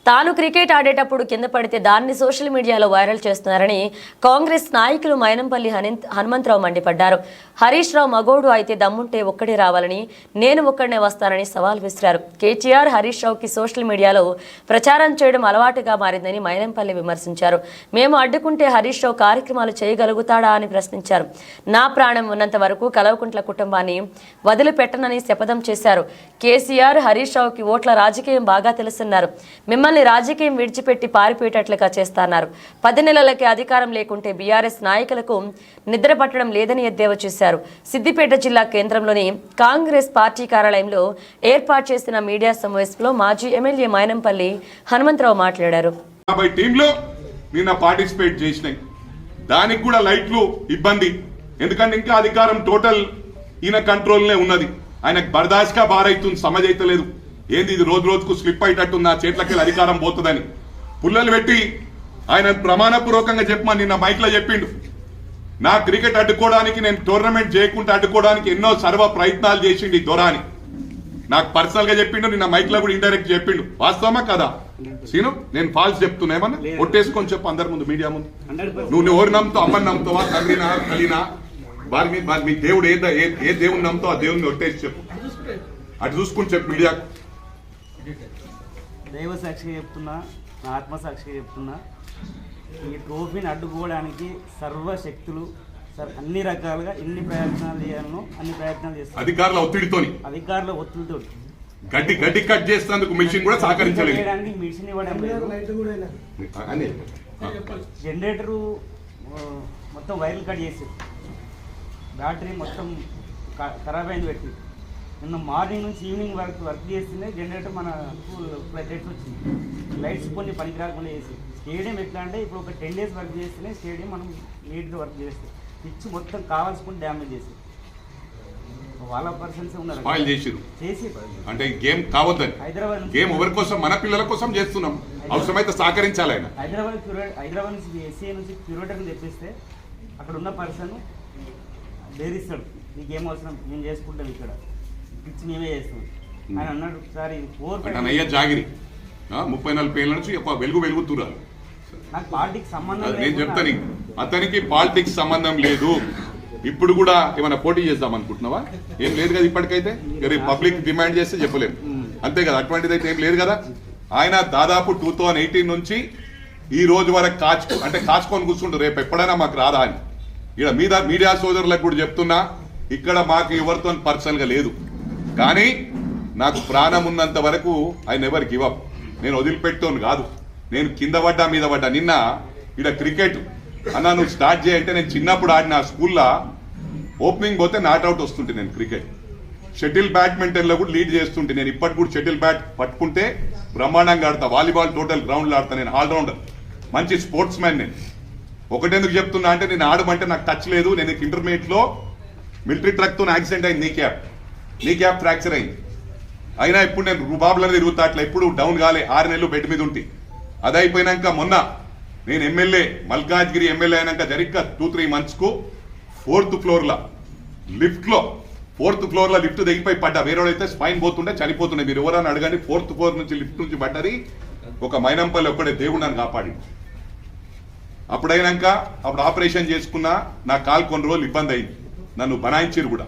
తాను క్రికెట్ ఆడేటప్పుడు కింద పడితే దాన్ని సోషల్ మీడియాలో వైరల్ చేస్తున్నారని కాంగ్రెస్ నాయకులు మైనంపల్లి హనుమంతరావు మండిపడ్డారు. హరీష్ రావు మగోడు అయితే దమ్ముంటే ఒక్కడే రావాలని, నేను ఒక్కడనే వస్తానని సవాల్ విసిరారు. కేటీఆర్ హరీష్ రావుకి సోషల్ మీడియాలో ప్రచారం చేయడం అలవాటుగా మారిందని మైనంపల్లి విమర్శించారు. మేము అడ్డుకుంటే హరీష్ రావు కార్యక్రమాలు చేయగలుగుతాడా అని ప్రశ్నించారు. నా ప్రాణం ఉన్నంత వరకు కల్వకుంట్ల కుటుంబాన్ని వదిలిపెట్టనని శపథం చేశారు. కేసీఆర్ హరీష్ రావుకి ఓట్ల రాజకీయం బాగా తెలుసున్నారు. మిమ్మల్ని రాజకీయం విడిచిపెట్టి పారిపోయేటట్లుగా చేస్తున్నారు. 10 నెలలకి అధికారం లేకుంటే బీఆర్ఎస్ నాయకులకు నిద్ర పట్టడం లేదని ఎద్దేవా చేశారు. సిద్దిపేట జిల్లా కేంద్రంలోని కాంగ్రెస్ పార్టీ కార్యాలయంలో ఏర్పాటు చేసిన మీడియా సమావేశంలో మాజీ ఎమ్మెల్యే మైనంపల్లి హనుమంతరావు మాట్లాడారు. నిన్న పార్టిసిపేట్ చేసినాయి, దానికి కూడా లైట్లు ఇబ్బంది. ఎందుకంటే ఇంకా అధికారం టోటల్ ఈయన కంట్రోల్నే ఉన్నది. ఆయనకు బర్దాష్గా బారైతుంది, సమజ్ అయితే లేదు. ఏంది ఇది రోజు రోజుకు స్లిప్ అయ్యేటట్టు నా చేతులకి అధికారం పోతుందని పుల్లలు పెట్టి ఆయన ప్రమాణపూర్వకంగా చెప్పమని నిన్న మైక్ లో చెప్పిండు. నా క్రికెట్ అడ్డుకోవడానికి, నేను టోర్నమెంట్ చేయకుండా అడ్డుకోవడానికి ఎన్నో సర్వ ప్రయత్నాలు చేసిండు ఈ దొరాని. నాకు పర్సనల్ గా చెప్పిండు, నిన్న మైక్ లో కూడా ఇండైరెక్ట్ చెప్పిండు. వాస్తవమా కదా సీను? నేను ఫాల్స్ చెప్తున్నా ఏమన్నా? ఒట్టేసుకొని చెప్పు అందరి ముందు, మీడియా ముందు. నువ్వు ఎవరు నమ్ముతావు? అమ్మని నమ్ముతావా? తండ్రినా కలినా? వారి మీ దేవుడు ఏ దేవుని నమ్ముతావు ఆ దేవుని ఒట్టేసి చెప్పు. అటు చూసుకుని చెప్పు మీడియాకు. దైవ సాక్షిగా చెప్తున్నా, నా ఆత్మసాక్షిగా చెప్తున్నా, ఈ ట్రోఫీని అడ్డుకోవడానికి సర్వశక్తులు అన్ని రకాలుగా ఎన్ని ప్రయత్నాలు చేయాలనో అన్ని ప్రయత్నాలు చేస్తారు. అధికారుల ఒత్తిడితో గడ్డి కట్ చేసేందుకు మిషన్ కూడా సహకరించలేదు. మిషన్ ఇవ్వడం లేదు. జనరేటరు మొత్తం వైర్లు కట్ చేసి బ్యాటరీ మొత్తం ఖరాబ్ అయింది పెట్టి నిన్న మార్నింగ్ నుంచి ఈవినింగ్ వరకు వర్క్ చేస్తేనే జనరేటర్ మన స్కూల్ లైట్స్ వచ్చింది. లైట్స్ కొన్ని పనికి రాకుండా చేసి స్టేడియం ఎట్లా అంటే ఇప్పుడు ఒక 10 days వర్క్ చేస్తేనే స్టేడియం మనం నీట్గా వర్క్ చేస్తాం. పిచ్ మొత్తం కావాల్సుకుని డ్యామేజ్ చేసి వాళ్ళ పర్సన్స్ ఉన్నారు చేసి అంటే గేమ్ కావద్దని. హైదరాబాద్ గేమ్ ఎవరి కోసం? మన పిల్లల కోసం చేస్తున్నాం. అవసరమైతే సహకరించాలి. ఆయన హైదరాబాద్ నుంచి ఎస్సీ నుంచి క్యూరేటర్ని తెప్పిస్తే అక్కడ ఉన్న పర్సన్ బేరిస్తాడు, నీకేం అవసరం నేను చేసుకుంటాను, ఇక్కడ పిచ్చి మేమే చేస్తాం ఆయన అన్నాడు. సార్ ఇది 4 జాగిరి 34 ఏళ్ళ నుంచి వెలుగుతున్నారు. నాకు పాలిటిక్స్ సంబంధం నేను చెప్తాను, అతనికి పాలిటిక్స్ సంబంధం లేదు. ఇప్పుడు కూడా ఏమైనా పోటీ చేద్దాం అనుకుంటున్నావా? ఏం లేదు కదా ఇప్పటికైతే. పబ్లిక్ డిమాండ్ చేస్తే చెప్పలేము, అంతే కదా. అటువంటిది అయితే ఏం లేదు కదా. ఆయన దాదాపు 2018 నుంచి ఈ రోజు వరకు కాచుకొని కూర్చుంటారు, రేపు ఎప్పుడైనా మాకు రాదా అని. ఇక్కడ మీడియా సోదరులకు కూడా చెప్తున్నా, ఇక్కడ మాకు ఎవరితో పర్సనల్ గా లేదు, కానీ నాకు ప్రాణం ఉన్నంత వరకు ఆయన ఎవరికి ఇవ్వవు. నేను వదిలిపెట్టోను కాదు. నేను కింద పడ్డా మీద పడ్డా. నిన్న ఇక్కడ క్రికెట్ అన్నా నువ్వు స్టార్ట్ చేయంటే నేను చిన్నప్పుడు ఆడిన స్కూల్లో ఓపెనింగ్ పోతే నాట్అవుట్ వస్తుంటే నేను క్రికెట్. షటిల్ బ్యాడ్మింటన్ లో కూడా లీడ్ చేస్తుంటే నేను ఇప్పటికి కూడా షటిల్ బ్యాట్ పట్టుకుంటే బ్రహ్మాండంగా ఆడతా. వాలీబాల్ టోటల్ గ్రౌండ్లో ఆడతా. నేను ఆల్రౌండర్, మంచి స్పోర్ట్స్ మ్యాన్. నేను ఒకటెందుకు చెప్తున్నా అంటే నేను ఆడమంటే నాకు టచ్ లేదు. నేను ఇంటర్మీడియట్ లో మిలిటరీ ట్రక్ తో యాక్సిడెంట్ అయింది, నీ క్యాప్ ఫ్రాక్చర్ అయింది. అయినా ఇప్పుడు నేను రుబాబులను తిరుగుతా, అట్లా ఎప్పుడు డౌన్ కాలే. 6 నెలలు బెడ్ మీద ఉంటే అది అయిపోయినాక మొన్న నేను ఎమ్మెల్యే మల్కాజ్గిరి ఎమ్మెల్యే అయినాక జరిగ్గా 2-3 months కు 4th floor లిఫ్ట్ లో లిఫ్ట్ దిగిపోయి పడ్డా. వేరేవాడైతే స్పైన్ పోతుండే చనిపోతుండే. మీరు ఎవరైనా అడగండి, 4th floor నుంచి లిఫ్ట్ నుంచి పడ్డది ఒక మైనంపల్లి ఒక్కడే దేవుడు నన్ను కాపాడి. అప్పుడు ఆపరేషన్ చేసుకున్నా. నా కాలు కొన్ని రోజులు ఇబ్బంది అయింది, నన్ను బనాయించారు కూడా.